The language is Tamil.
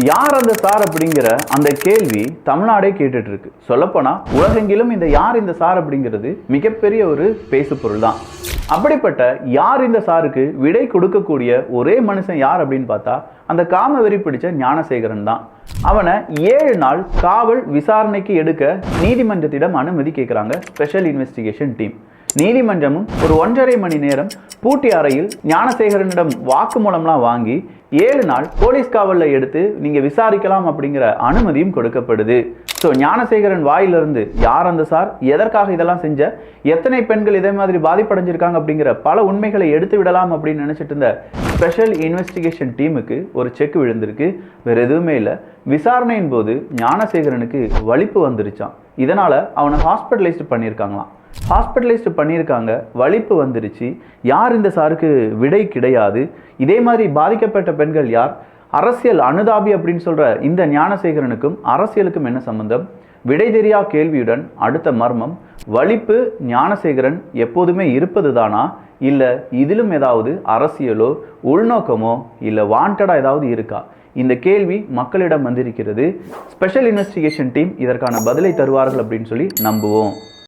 யார் அந்த சார் அப்படிங்கிற அந்த கேள்வி தமிழ்நாடே கேட்டுட்டு இருக்கு. சொல்லப்போனா உலகெங்கிலும் இந்த யார் இந்த சார் அப்படிங்கிறது மிகப்பெரிய ஒரு பேசு பொருள் தான். அப்படிப்பட்ட யார் இந்த சாருக்கு விடை கொடுக்கக்கூடிய ஒரே மனுஷன் யார் அப்படின்னு பார்த்தா அந்த காம வெறி பிடிச்ச ஞானசேகரன் தான். அவனை 7 நாள் காவல் விசாரணைக்கு எடுக்க நீதிமன்றத்திடம் அனுமதி கேட்குறாங்க ஸ்பெஷல் இன்வெஸ்டிகேஷன் டீம். நீதிமன்றமும் ஒரு 1.5 மணி நேரம் பூட்டி அறையில் ஞானசேகரனிடம் வாக்குமூலம்லாம் வாங்கி 7 நாள் போலீஸ் காவலில் எடுத்து நீங்கள் விசாரிக்கலாம் அப்படிங்கிற அனுமதியும் கொடுக்கப்படுது. ஸோ ஞானசேகரன் வாயிலிருந்து யார் அந்த சார், எதற்காக இதெல்லாம் செஞ்ச, எத்தனை பெண்கள் இதே மாதிரி பாதிப்படைஞ்சிருக்காங்க அப்படிங்கிற பல உண்மைகளை எடுத்து விடலாம் அப்படின்னு நினச்சிட்டு இருந்த ஸ்பெஷல் இன்வெஸ்டிகேஷன் டீமுக்கு ஒரு செக் விழுந்திருக்கு. வேறு எதுவுமே இல்லை. விசாரணையின் போது ஞானசேகரனுக்கு வலிப்பு வந்துருச்சான். இதனால் அவனை ஹாஸ்பிட்டலைஸ்டு பண்ணியிருக்காங்க. வலிப்பு வந்துருச்சு. யார் இந்த சாருக்கு விடை கிடையாது. இதே மாதிரி பாதிக்கப்பட்ட பெண்கள் யார், அரசியல் அனுதாபி அப்படின்னு சொல்ற இந்த ஞானசேகரனுக்கும் அரசியலுக்கும் என்ன சம்பந்தம்? விடை தெரியா கேள்வியுடன் அடுத்த மர்மம். வலிப்பு ஞானசேகரன் எப்போதுமே இருப்பது தானா, இல்லை இதிலும் ஏதாவது அரசியலோ உள்நோக்கமோ இல்லை வாண்டடா ஏதாவது இருக்கா? இந்த கேள்வி மக்களிடம் வந்திருக்கிறது. ஸ்பெஷல் இன்வெஸ்டிகேஷன் டீம் இதற்கான பதிலை தருவார்கள் அப்படின்னு சொல்லி நம்புவோம்.